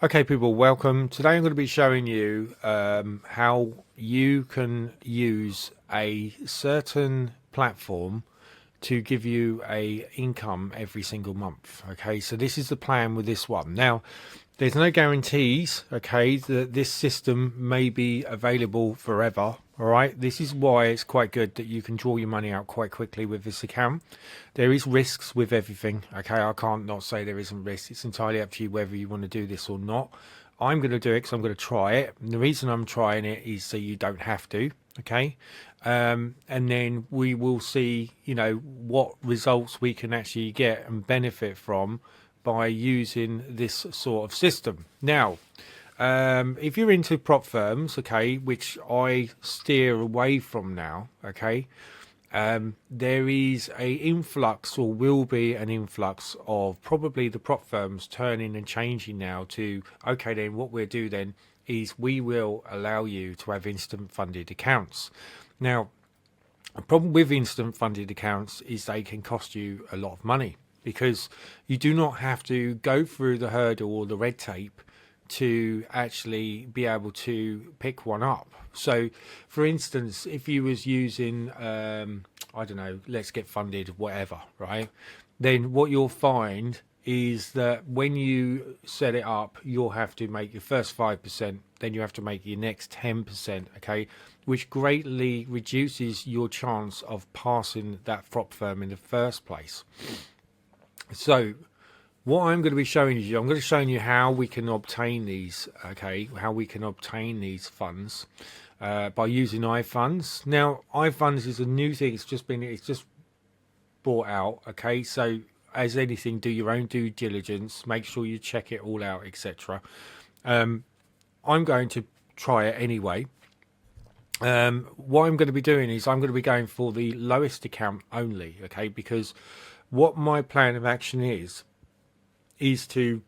Okay, people, welcome. Today I'm going to be showing you how you can use a certain platform to give you a income every single month. Okay, so this is the plan with this one. Now, there's no guarantees, okay, that this system may be available forever. All right, this is why it's quite good that you can draw your money out quite quickly with this account. There is risks with everything. Okay, I can't not say there isn't risks. It's entirely up to you whether you want to do this or not. I'm going to do it because I'm going to try it. And the reason I'm trying it is so you don't have to. Okay, and then we will see, what results we can actually get and benefit from by using this sort of system. Now, if you're into prop firms, okay, which I steer away from now, okay, there is a influx, or will be an influx, of probably the prop firms turning and changing now to, okay, then what we'll do then is we will allow you to have instant funded accounts. Now, the problem with instant funded accounts is they can cost you a lot of money, because you do not have to go through the hurdle or the red tape to actually be able to pick one up. So, for instance, if you was using, I don't know, Let's Get Funded, whatever, right? Then what you'll find is that when you set it up, you'll have to make your first 5%, then you have to make your next 10%, okay? Which greatly reduces your chance of passing that prop firm in the first place. So what I'm going to be showing you, I'm going to show you how we can obtain these, okay, how we can obtain these funds by using iFunds. Now, iFunds is a new thing. It's just brought out, okay? So as anything, do your own due diligence, make sure you check it all out, etc. I'm going to try it anyway. What I'm going to be doing is I'm going to be going for the lowest account only, okay? Because what my plan of action is to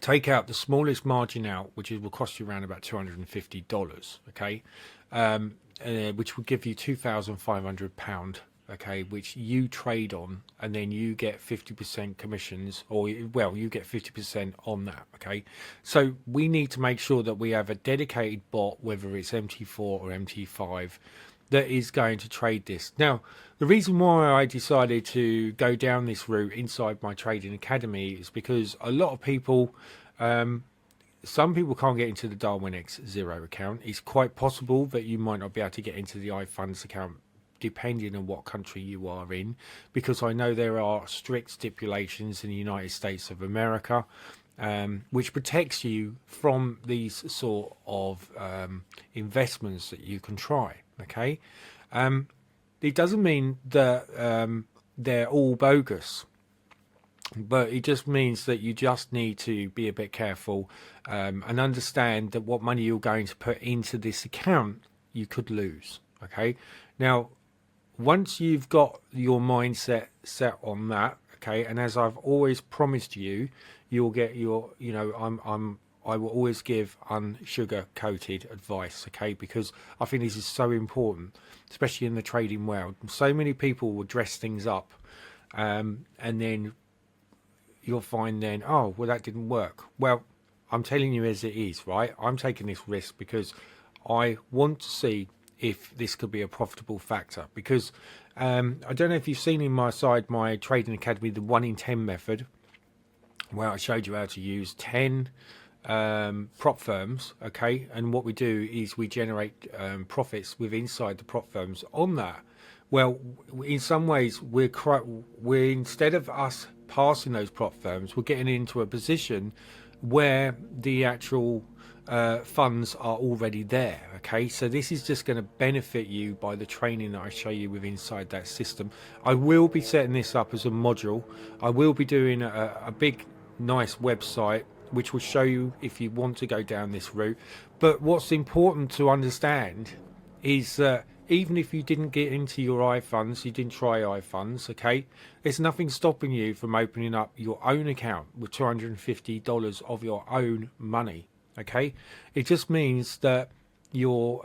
take out the smallest margin out, which will cost you around about $250, okay, which will give you £2,500, okay, which you trade on, and then you get 50% commissions, or well, you get 50% on that, okay. So we need to make sure that we have a dedicated bot, whether it's MT4 or MT5, that is going to trade this. Now, the reason why I decided to go down this route inside my trading academy is because a lot of people, some people can't get into the Darwin X0 account. It's quite possible that you might not be able to get into the iFunds account depending on what country you are in, because I know there are strict stipulations in the United States of America, which protects you from these sort of investments that you can try. Okay, it doesn't mean that they're all bogus, but it just means that you just need to be a bit careful and understand that what money you're going to put into this account you could lose. Okay, now once you've got your mindset set on that, okay, and as I've always promised you, you'll get your, I will always give unsugar coated advice, okay, because I think this is so important, especially in the trading world. So many people will dress things up and then you'll find then, oh, well, that didn't work. Well, I'm telling you as it is, right? I'm taking this risk because I want to see if this could be a profitable factor, because I don't know if you've seen in my trading academy, the 1 in 10 method, where I showed you how to use 10 prop firms, okay, and what we do is we generate profits with inside the prop firms on that. Well, in some ways we're instead of us passing those prop firms, we're getting into a position where the actual funds are already there, okay. So this is just going to benefit you by the training that I show you with inside that system. I will be setting this up as a module. I will be doing a big nice website which will show you if you want to go down this route. But what's important to understand is that even if you didn't get into your iFunds, you didn't try iFunds, okay, there's nothing stopping you from opening up your own account with $250 of your own money, okay. It just means that you're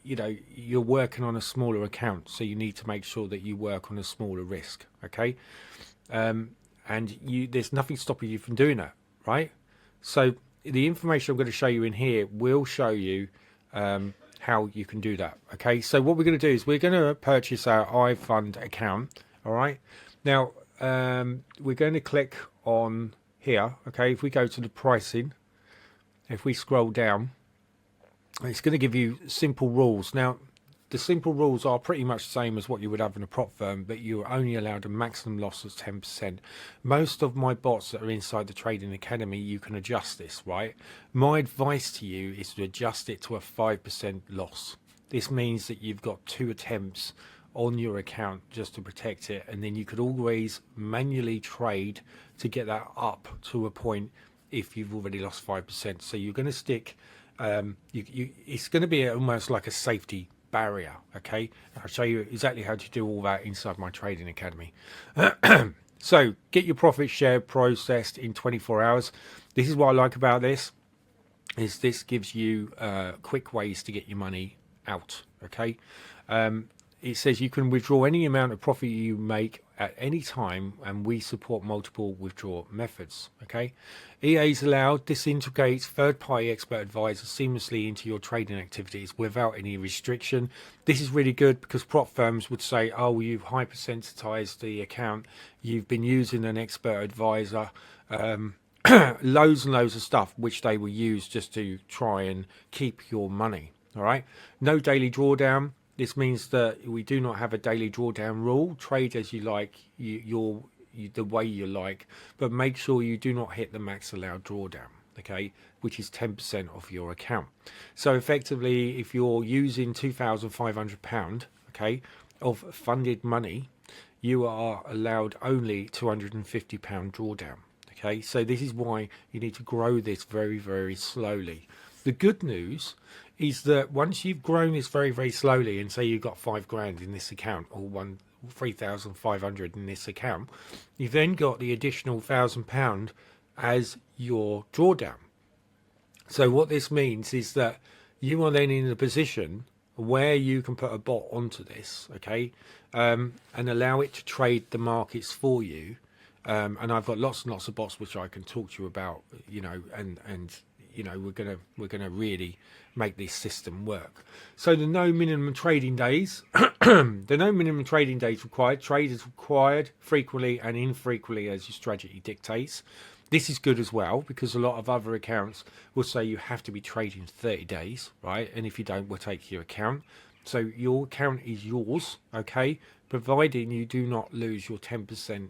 you're working on a smaller account, so you need to make sure that you work on a smaller risk, okay. And there's nothing stopping you from doing that, right? So the information I'm going to show you in here will show you how you can do that. Okay, so what we're going to do is we're going to purchase our iFund account. All right, now we're going to click on here. Okay, if we go to the pricing, if we scroll down, it's going to give you simple rules. Now the simple rules are pretty much the same as what you would have in a prop firm, but you're only allowed a maximum loss of 10%. Most of my bots that are inside the Trading Academy, you can adjust this, right? My advice to you is to adjust it to a 5% loss. This means that you've got 2 attempts on your account just to protect it, and then you could always manually trade to get that up to a point if you've already lost 5%. So you're going to stick, it's going to be almost like a safety barrier. Okay, I'll show you exactly how to do all that inside my Trading Academy. So get your profit share processed in 24 hours. This is what I like about this, is this gives you quick ways to get your money out. Okay, it says you can withdraw any amount of profit you make at any time, and we support multiple withdrawal methods. Okay, EA's allowed. This integrates third-party expert advisors seamlessly into your trading activities without any restriction. This is really good because prop firms would say, oh, you've hypersensitized the account, you've been using an expert advisor, loads and loads of stuff which they will use just to try and keep your money. All right, no daily drawdown. This means that we do not have a daily drawdown rule. Trade as you like, the way you like, but make sure you do not hit the max allowed drawdown, okay, which is 10% of your account. So effectively, if you're using £2,500, okay, of funded money, you are allowed only £250 drawdown. Okay, so this is why you need to grow this very, very slowly. The good news is that once you've grown this very, very slowly, and say you've got £5,000 in this account, or 3,500 in this account, you've then got the additional £1,000 as your drawdown. So what this means is that you are then in a position where you can put a bot onto this, okay, and allow it to trade the markets for you. And I've got lots and lots of bots which I can talk to you about, you know, and you know, we're gonna really make this system work. So the no minimum trading days, the no minimum trading days required. Trade is required frequently and infrequently as your strategy dictates. This is good as well because a lot of other accounts will say you have to be trading 30 days, right? And if you don't, we'll take your account. So your account is yours, okay, providing you do not lose your 10%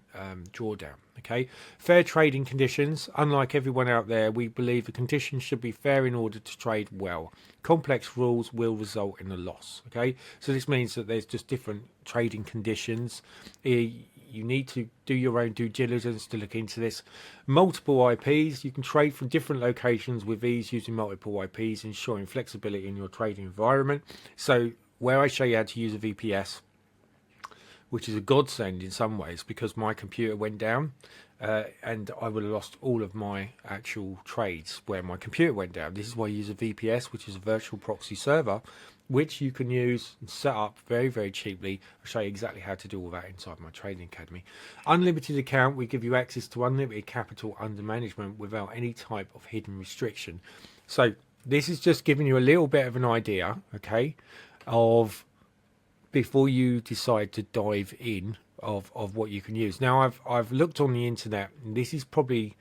drawdown, okay? Fair trading conditions. Unlike everyone out there, we believe the conditions should be fair in order to trade well. Complex rules will result in a loss, okay? So this means that there's just different trading conditions. You need to do your own due diligence to look into this. Multiple IPs. You can trade from different locations with ease using multiple IPs, ensuring flexibility in your trading environment. So where I show you how to use a VPS, which is a godsend in some ways because my computer went down and I would have lost all of my actual trades where my computer went down. This is why I use a VPS, which is a virtual proxy server, which you can use and set up very, very cheaply. I'll show you exactly how to do all that inside my Trading Academy. Unlimited account, we give you access to unlimited capital under management without any type of hidden restriction. So this is just giving you a little bit of an idea, okay, of before you decide to dive in of what you can use. Now I've looked on the internet, and this is probably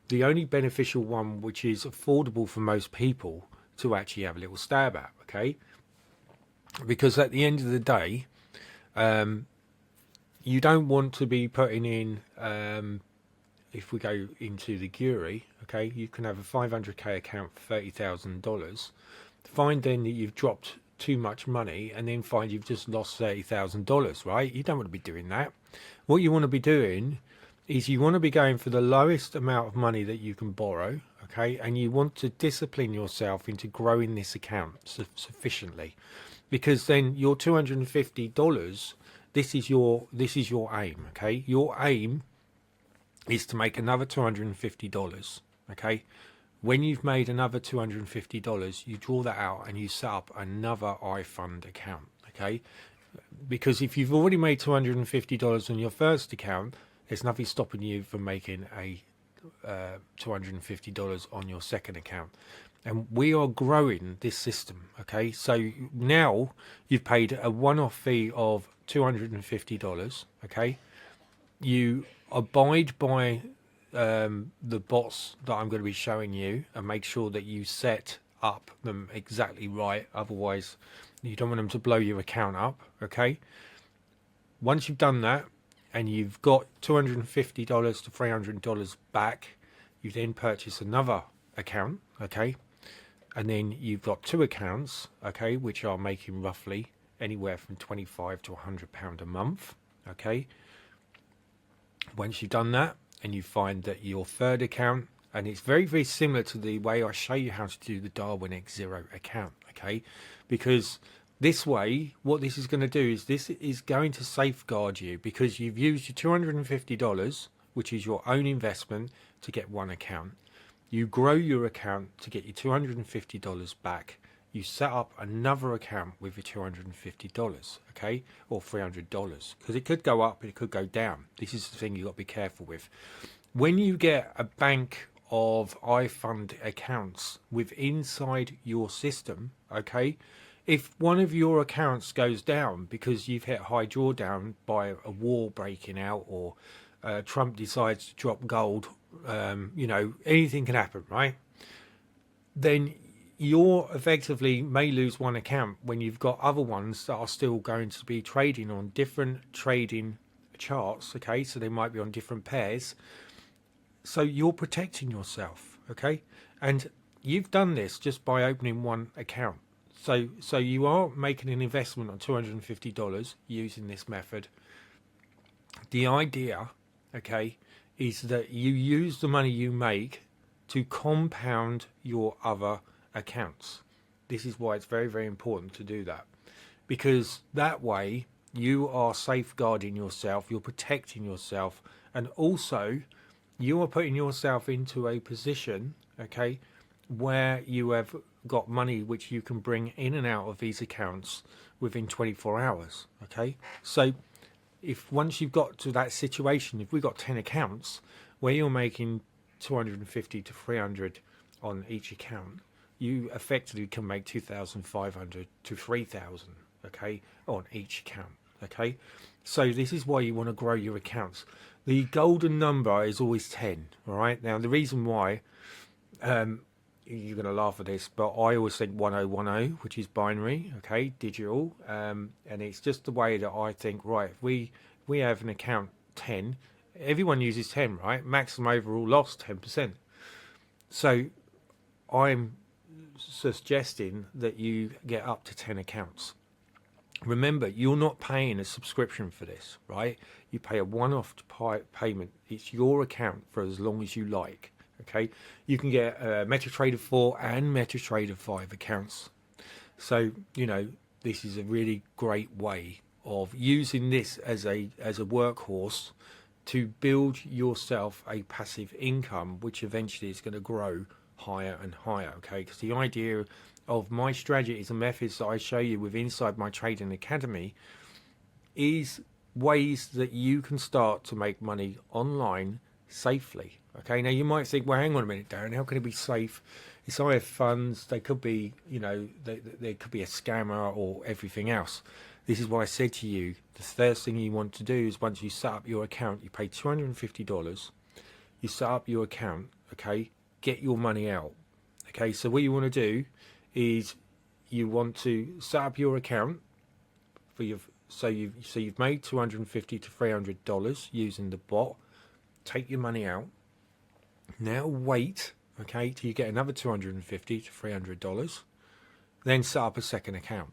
the only beneficial one which is affordable for most people to actually have a little stab at, okay? Because at the end of the day, you don't want to be putting in, if we go into the Guri, okay, you can have a 500k account for $30,000. Find then that you've dropped too much money and then find you've just lost $30,000, right? You don't want to be doing that. What you want to be doing is you want to be going for the lowest amount of money that you can borrow, okay? And you want to discipline yourself into growing this account sufficiently, because then your $250, this is your aim, okay? Your aim is to make another $250, okay? When you've made another $250, you draw that out and you set up another iFund account, okay? Because if you've already made $250 on your first account, there's nothing stopping you from making $250 on your second account. And we are growing this system. Okay, so now you've paid a one-off fee of $250. Okay, you abide by the bots that I'm going to be showing you, and make sure that you set up them exactly right. Otherwise, you don't want them to blow your account up. Okay, once you've done that and you've got $250 to $300 back, you then purchase another account. Okay, and then you've got two accounts, okay, which are making roughly anywhere from £25 to £100 a month. Okay, once you've done that and you find that your third account, and it's very, very similar to the way I show you how to do the Darwin X0 account. Okay, because this way, what this is going to do is this is going to safeguard you, because you've used your $250, which is your own investment, to get one account. You grow your account to get your $250 back. You set up another account with your $250, okay, or $300, because it could go up, it could go down. This is the thing you've got to be careful with. When you get a bank of iFund accounts with inside your system, okay, if one of your accounts goes down because you've hit high drawdown by a war breaking out, or Trump decides to drop gold, you know, anything can happen, right? Then you're effectively may lose one account when you've got other ones that are still going to be trading on different trading charts. Okay, so they might be on different pairs. So you're protecting yourself. Okay, and you've done this just by opening one account. So you are making an investment on $250 using this method. The idea, okay, is that you use the money you make to compound your other accounts. This is why it's very, very important to do that, because that way you are safeguarding yourself, you're protecting yourself, and also you are putting yourself into a position, okay, where you have got money which you can bring in and out of these accounts within 24 hours. Okay, so if once you've got to that situation, if we've got 10 accounts where you're making 250 to 300 on each account, you effectively can make 2,500 to 3,000, okay, on each account. Okay, so this is why you want to grow your accounts. The golden number is always 10. All right, now the reason why, you're going to laugh at this, but I always think 1010, which is binary, okay, digital, and it's just the way that I think. Right, if we have an account 10, everyone uses 10, right? Maximum overall loss 10%. So I'm suggesting that you get up to 10 accounts. Remember, you're not paying a subscription for this, right? You pay a one-off payment. It's your account for as long as you like. Okay, you can get MetaTrader 4 and MetaTrader 5 accounts. So, you know, this is a really great way of using this as a workhorse to build yourself a passive income, which eventually is going to grow higher and higher. Okay, because the idea of my strategies and methods that I show you with inside my trading academy is ways that you can start to make money online safely. Okay, now you might think, well, hang on a minute, Darren, how can it be safe? It's iFunds, they could be, you know, there could be a scammer or everything else. This is why I said to you, the first thing you want to do is once you set up your account, you pay $250, you set up your account, okay, get your money out. Okay, so what you want to do is you want to set up your account for your, so you've made $250 to $300 using the bot. Take your money out. Now wait, okay, till you get another $250 to $300. Then set up a second account.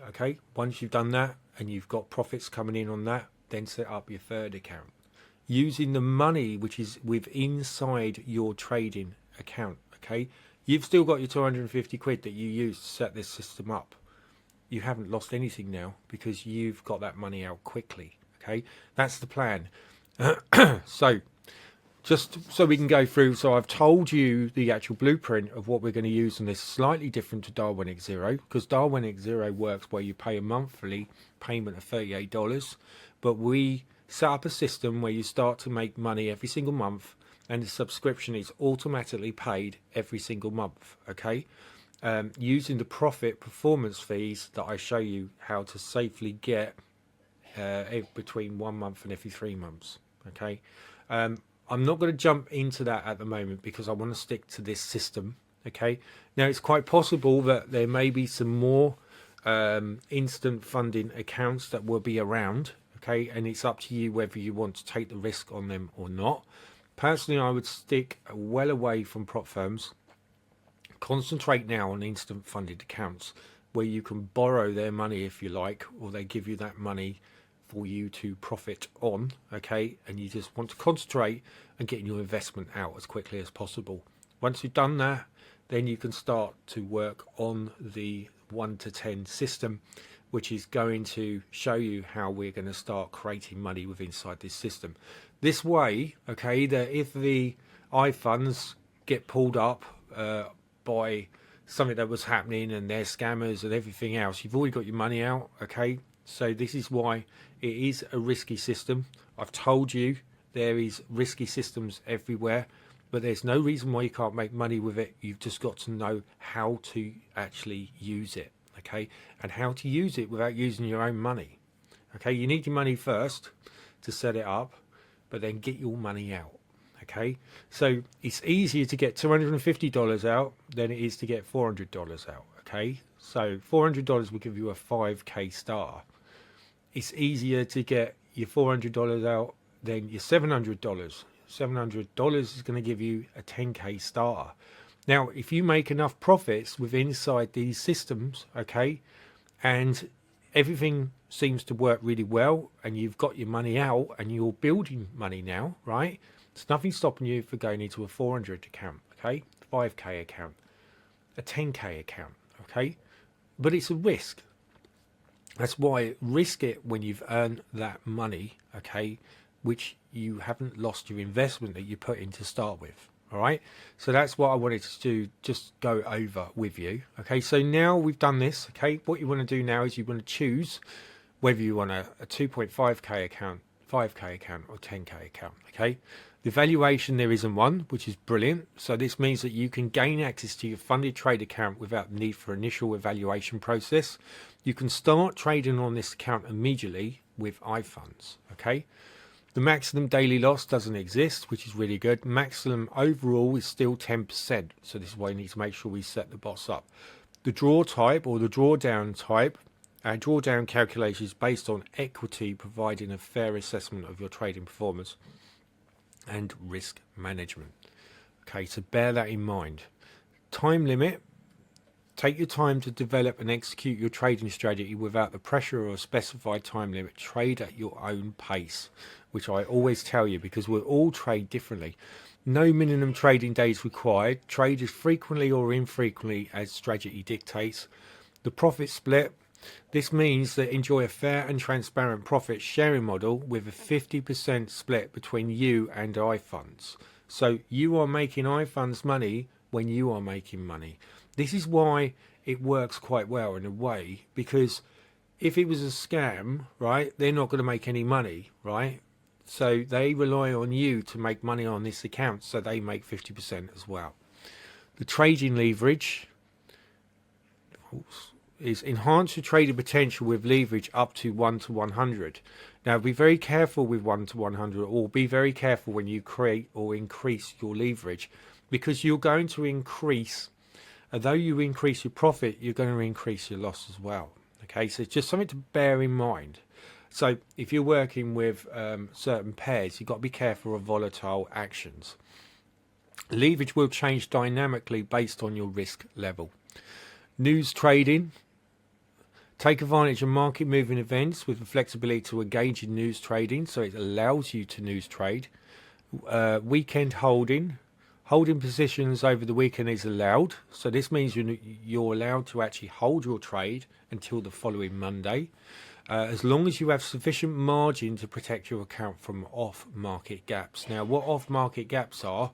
Okay, once you've done that and you've got profits coming in on that, then set up your third account using the money which is inside your trading account. Okay, you've still got your 250 quid that you used to set this system up. You haven't lost anything now because you've got that money out quickly. Okay, that's the plan. So just so we can go through, so I've told you the actual blueprint of what we're going to use, and this is slightly different to Darwin X0, because Darwin X0 works where you pay a monthly payment of $38, but we set up a system where you start to make money every single month and the subscription is automatically paid every single month. Okay, using the profit performance fees that I show you how to safely get between 1 month and every 3 months. Okay, I'm not going to jump into that at the moment because I want to stick to this system. Okay, now it's quite possible that there may be some more instant funding accounts that will be around. Okay, and it's up to you whether you want to take the risk on them or not. Personally, I would stick well away from prop firms. Concentrate now on instant funded accounts where you can borrow their money if you like, or they give you that money for you to profit on. Okay, and you just want to concentrate on getting your investment out as quickly as possible. Once you've done that, then you can start to work on the 1 to 10 system, which is going to show you how we're going to start creating money with inside this system. This way, okay, that if the iFunds get pulled up by something that was happening and they're scammers and everything else, you've already got your money out. Okay, so this is why it is a risky system. I've told you there is risky systems everywhere, but there's no reason why you can't make money with it. You've just got to know how to actually use it. Okay, and how to use it without using your own money. Okay, you need your money first to set it up, but then get your money out. Okay, so it's easier to get $250 out than it is to get $400 out. Okay, so $400 will give you a 5k star. It's easier to get your $400 out than your $700. $700 is going to give you a 10k star. Now, if you make enough profits within inside these systems, okay, and everything seems to work really well, and you've got your money out and you're building money now, right? There's nothing stopping you from going into a 400 account, okay, 5k account, a 10k account, okay? But it's a risk. That's why risk it when you've earned that money, okay, which you haven't lost your investment that you put in to start with. All right, so that's what I wanted to do, just go over with you. Okay, so now we've done this. Okay, what you want to do now is you want to choose whether you want a 2.5k account, 5k account, or 10k account. Okay, the valuation, there isn't one, which is brilliant. So this means that you can gain access to your funded trade account without the need for initial evaluation process. You can start trading on this account immediately with iFunds. Okay. The maximum daily loss doesn't exist, which is really good. Maximum overall is still 10%. So this is why you need to make sure we set the bots up. The draw type, or the drawdown type, drawdown calculation is based on equity, providing a fair assessment of your trading performance and risk management. Okay, so bear that in mind. Time limit. Take your time to develop and execute your trading strategy without the pressure of a specified time limit. Trade at your own pace, which I always tell you because we all trade differently. No minimum trading days required. Trade as frequently or infrequently as strategy dictates. The profit split. This means that enjoy a fair and transparent profit sharing model with a 50% split between you and iFunds. So you are making iFunds money when you are making money. This is why it works quite well in a way, because if it was a scam, right, they're not going to make any money, right? So they rely on you to make money on this account, so they make 50% as well. The trading leverage is enhance your trading potential with leverage up to 1 to 100. Now be very careful with 1 to 100, or be very careful when you create or increase your leverage, because you're going to increase, although you increase your profit, you're going to increase your loss as well. Okay, so it's just something to bear in mind. So if you're working with certain pairs, you've got to be careful of volatile actions. Leverage will change dynamically based on your risk level. News trading. Take advantage of market moving events with the flexibility to engage in news trading, so it allows you to news trade. Weekend holding. Holding positions over the weekend is allowed. So this means you're allowed to actually hold your trade until the following Monday, as long as you have sufficient margin to protect your account from off-market gaps. Now, what off-market gaps are,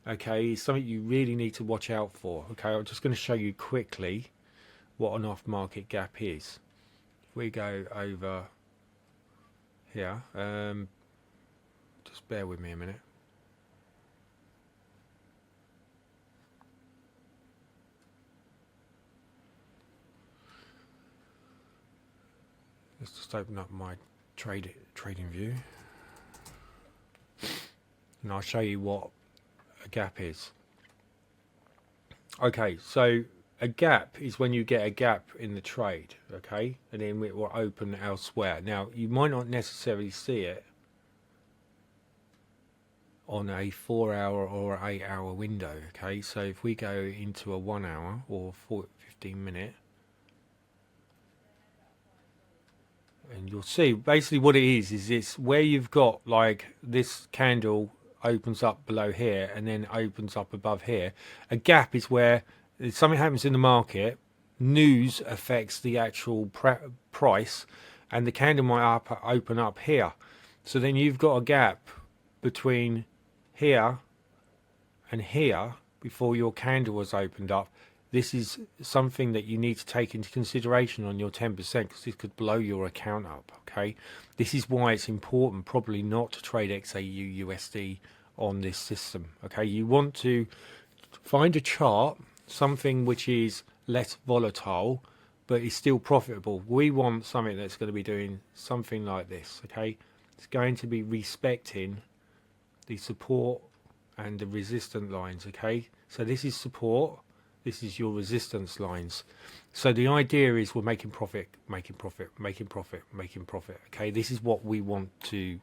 okay, is something you really need to watch out for. Okay, I'm just going to show you quickly what an off-market gap is. If we go over here, just bear with me a minute. Let's just open up my trading view, and I'll show you what a gap is. Okay, so a gap is when you get a gap in the trade, okay, and then it will open elsewhere. Now, you might not necessarily see it on a 4 hour or 8 hour window, okay. So if we go into a 1 hour or 15 minute, and you'll see basically what it is it's where you've got like this candle opens up below here and then opens up above here. A gap is where something happens in the market, news affects the actual price, and the candle might open up here. So then you've got a gap between here and here before your candle was opened up. This is something that you need to take into consideration on your 10%, because this could blow your account up, okay? This is why it's important probably not to trade XAU USD on this system, okay? You want to find a chart, something which is less volatile but is still profitable. We want something that's going to be doing something like this, okay? It's going to be respecting the support and the resistance lines, okay? So this is support, this is your resistance lines. So the idea is we're making profit, making profit, making profit, making profit, okay? This is what we want to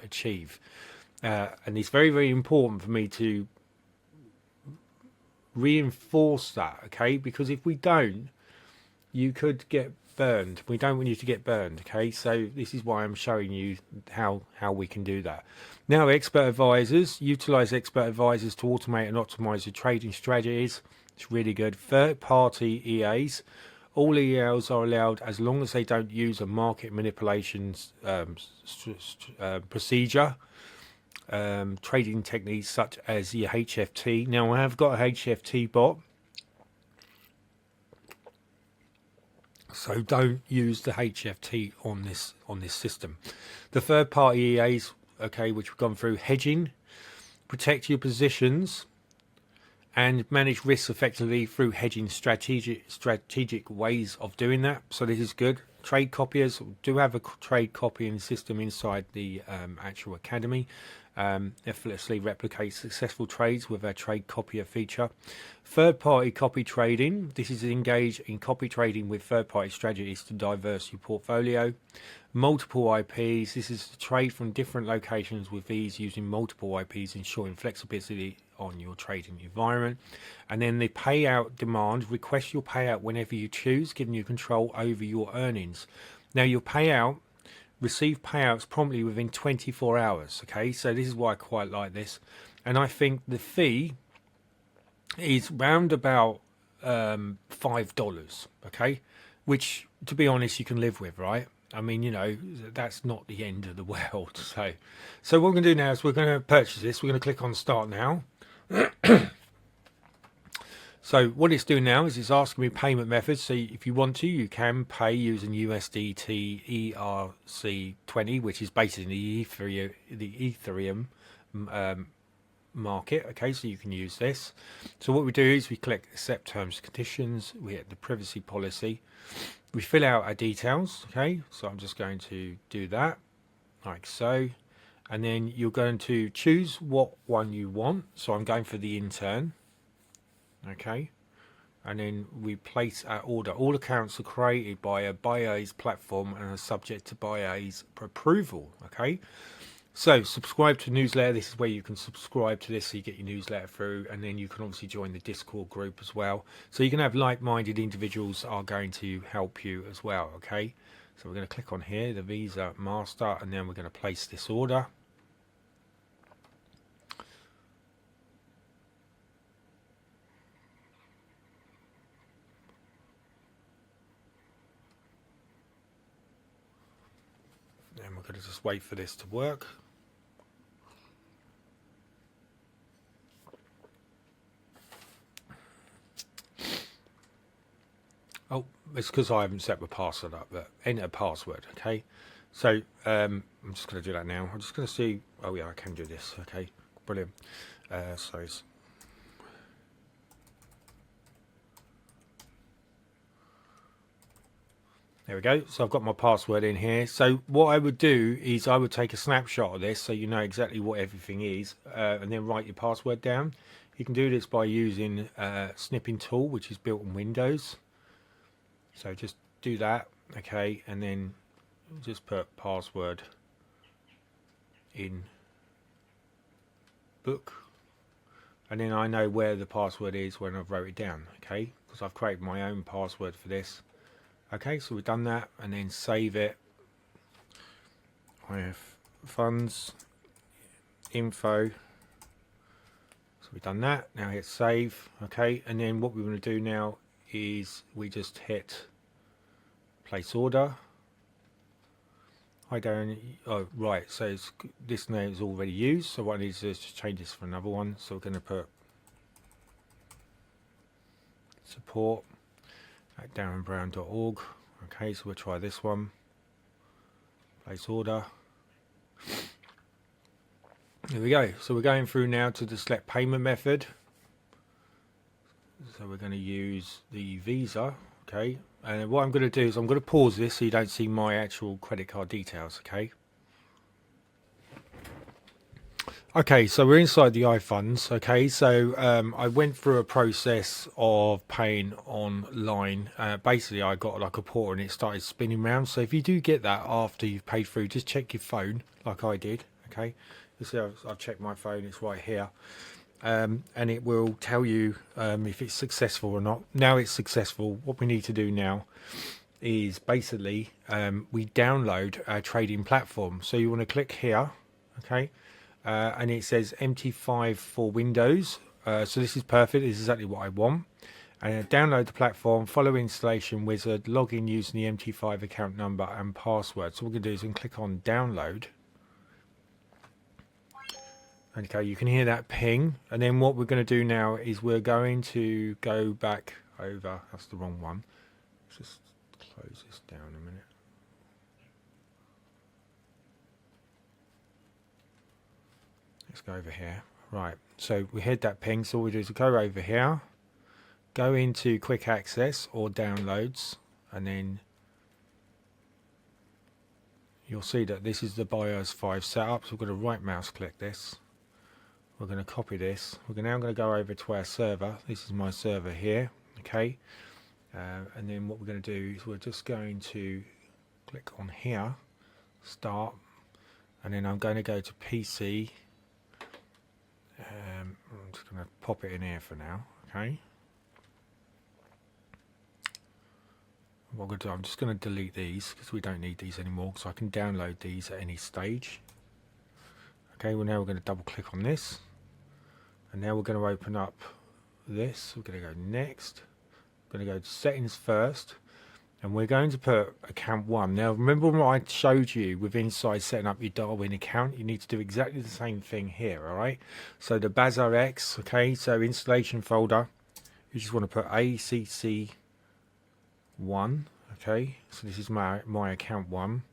achieve. And it's very, very important for me to reinforce that, okay? Because if we don't, you could get burned. We don't want you to get burned, okay? So this is why I'm showing you how we can do that. Now, expert advisors, utilize expert advisors to automate and optimize your trading strategies. It's really good. Third-party EAs, all EAs are allowed as long as they don't use a market manipulations procedure. Trading techniques such as your HFT. Now, I have got a HFT bot, so don't use the HFT on this system. The third-party EAs, okay, which we've gone through: hedging, protect your positions, and manage risks effectively through hedging. Strategic ways of doing that. So this is good. Trade copiers, do have a trade copying system inside the actual academy. Effortlessly replicate successful trades with our trade copier feature. Third-party copy trading. This is engage in copy trading with third-party strategies to diverse your portfolio. Multiple IPs. This is to trade from different locations with ease using multiple IPs, ensuring flexibility on your trading environment. And then the payout demand. Request your payout whenever you choose, giving you control over your earnings. Now, your payout, receive payouts promptly within 24 hours, okay? So this is why I quite like this. And I think the fee is round about $5, okay? Which, to be honest, you can live with, right? I mean, you know, that's not the end of the world. So what we're going to do now is we're going to purchase this. We're going to click on Start Now. So what it's doing now is it's asking me payment methods. So if you want to, you can pay using USDT ERC20, which is basically the Ethereum market. Okay, so you can use this. So what we do is we click Accept Terms and Conditions. We hit the Privacy Policy. We fill out our details. Okay, so I'm just going to do that like so. And then you're going to choose what one you want. So I'm going for the intern. Okay, and then we place our order. All accounts are created by a BuyA's platform and are subject to BuyA's approval. Okay, so subscribe to newsletter. This is where you can subscribe to this so you get your newsletter through, and then you can obviously join the Discord group as well. So you can have like-minded individuals are going to help you as well. Okay, so we're going to click on here, the Visa Master, and then we're going to place this order. And we're going to just wait for this to work. Oh, it's because I haven't set my password up, but enter a password, okay? So I'm just going to do that now. I'm just going to see, oh yeah, I can do this, okay, brilliant. So it's There we go. So I've got my password in here. So what I would do is I would take a snapshot of this so you know exactly what everything is, and then write your password down. You can do this by using snipping tool, which is built on Windows. So just do that, okay, and then just put password in book, and then I know where the password is when I've wrote it down, okay, because I've created my own password for this. Okay, so we've done that, and then save it. iFunds info. So we've done that. Now hit save. Okay, and then what we want to do now is we just hit place order. Hi Darren. Oh right, so this name is already used. So what I need to do is just change this for another one. So we're going to put support at darrenbrown.org. Okay, so we'll try this one. Place order. Here we go. So we're going through now to the select payment method. So we're going to use the Visa. Okay, and what I'm going to do is I'm going to pause this so you don't see my actual credit card details. Okay, so we're inside the iFunds. Okay, so I went through a process of paying online. Basically, I got like a portal and it started spinning around. So if you do get that after you've paid through, just check your phone like I did. Okay, you see I've checked my phone, it's right here. And it will tell you if it's successful or not. Now it's successful. What we need to do now is basically we download our trading platform. So you want to click here, okay, and it says MT5 for Windows. So this is perfect. This is exactly what I want. And download the platform, follow installation wizard, log in using the MT5 account number and password. So what we're going to do is we can click on download. Okay, you can hear that ping, and then what we're going to do now is we're going to go back over. That's the wrong one. Let's just close this down a minute. Let's go over here. Right, so we heard that ping, so all we do is go over here, go into quick access or downloads, and then you'll see that this is the BIOS 5 setup. So we're going to right mouse click this. We're going to copy this. We're now going to go over to our server. This is my server here, okay. And then what we're going to do is we're just going to click on here, start, and then I'm going to go to PC. I'm just going to pop it in here for now, okay. What I'm going to do, I'm just going to delete these because we don't need these anymore, so I can download these at any stage. Okay, well now we're going to double click on this, and now we're going to open up this. We're going to go next. We're going to go to settings first, and we're going to put account 1. Now remember what I showed you with inside setting up your Darwin account? You need to do exactly the same thing here, alright? So the Bazaar X, okay, so installation folder, you just want to put ACC1, okay, so this is my account 1.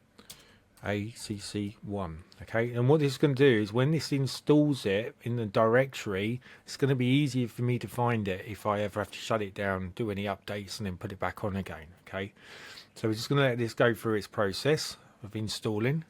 ACC1, okay, and what this is going to do is when this installs it in the directory, it's going to be easier for me to find it if I ever have to shut it down, do any updates, and then put it back on again. Okay, so we're just going to let this go through its process of installing.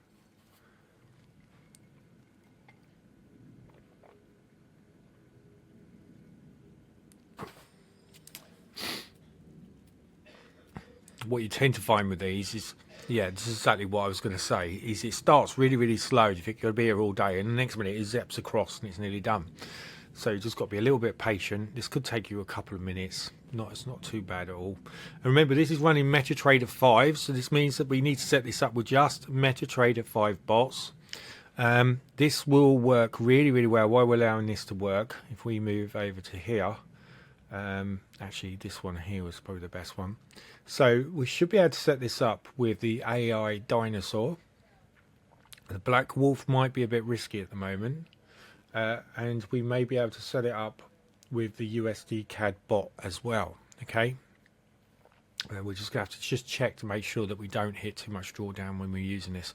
What you tend to find with these is, yeah, this is exactly what I was going to say, is it starts really, really slow. You think you're going to be here all day, and the next minute it zips across and it's nearly done. So you just got to be a little bit patient. This could take you a couple of minutes. It's not too bad at all. And remember, this is running MetaTrader 5, so this means that we need to set this up with just MetaTrader 5 bots. This will work really, really well. While we're allowing this to work, if we move over to here, actually this one here was probably the best one. So we should be able to set this up with the AI dinosaur. The Black Wolf might be a bit risky at the moment, and we may be able to set it up with the USD CAD bot as well. Okay, We're just going to have to just check to make sure that we don't hit too much drawdown when we're using this.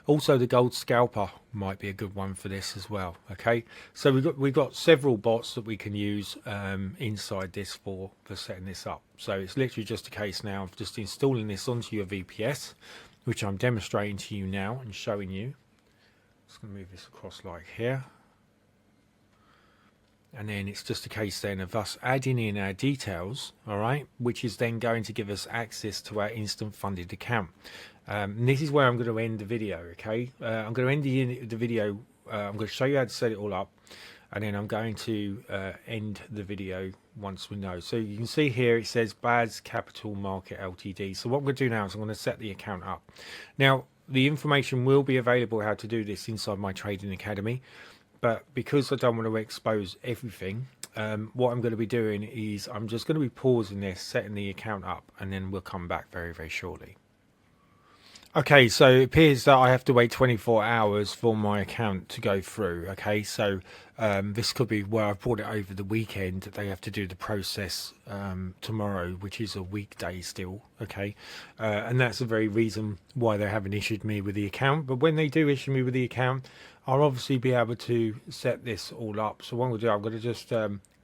Also, the gold scalper might be a good one for this as well. Okay, so we've got several bots that we can use inside this for setting this up. So it's literally just a case now of just installing this onto your VPS, which I'm demonstrating to you now and showing you. Just going to move this across like here. And then it's just a case then of us adding in our details, all right, which is then going to give us access to our Instant Funded account. And this is where I'm going to end the video, okay? I'm going to end the video. I'm going to show you how to set it all up, and then I'm going to end the video once we know. So you can see here it says BADS Capital Market Ltd. So what I'm going to do now is I'm going to set the account up. Now, the information will be available how to do this inside my Trading Academy. But because I don't want to expose everything, what I'm going to be doing is I'm just going to be pausing this, setting the account up, and then we'll come back very, very shortly. Okay, so it appears that I have to wait 24 hours for my account to go through. Okay, so this could be where I brought it over the weekend. They have to do the process tomorrow, which is a weekday still. Okay, and that's the very reason why they haven't issued me with the account. But when they do issue me with the account, I'll obviously be able to set this all up. So what I'm going to do, I'm going to just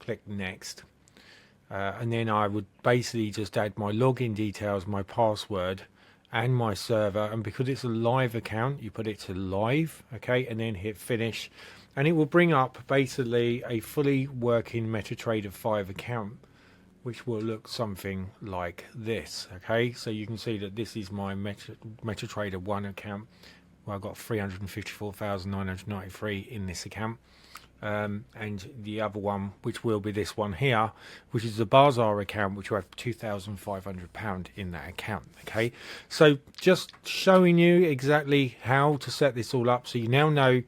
click next. And then I would basically just add my login details, my password, and my server, and because it's a live account, you put it to live, okay, and then hit finish, and it will bring up basically a fully working MetaTrader 5 account, which will look something like this. Okay, so you can see that this is my MetaTrader 1 account, where I've got 354,993 in this account. And the other one, which will be this one here, which is the Bazaar account, which will have £2,500 in that account. Okay, so just showing you exactly how to set this all up, so you now know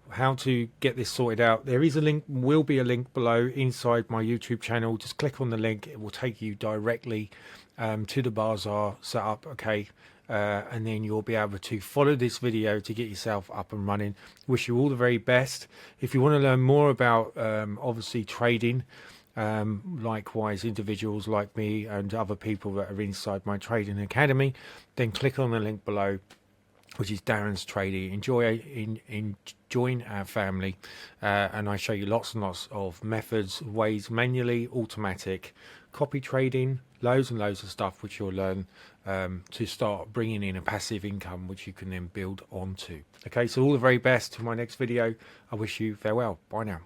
how to get this sorted out. There is a link, will be a link below inside my YouTube channel. Just click on the link, it will take you directly to the Bazaar setup. Okay, and then you'll be able to follow this video to get yourself up and running. Wish you all the very best. If you want to learn more about obviously trading, likewise individuals like me and other people that are inside my Trading Academy, then click on the link below, which is Darren's Trading. Join our family, and I show you lots and lots of methods, ways, manually, automatic, copy trading, loads and loads of stuff which you'll learn to start bringing in a passive income which you can then build onto. Okay, so all the very best to my next video. I wish you farewell. Bye now.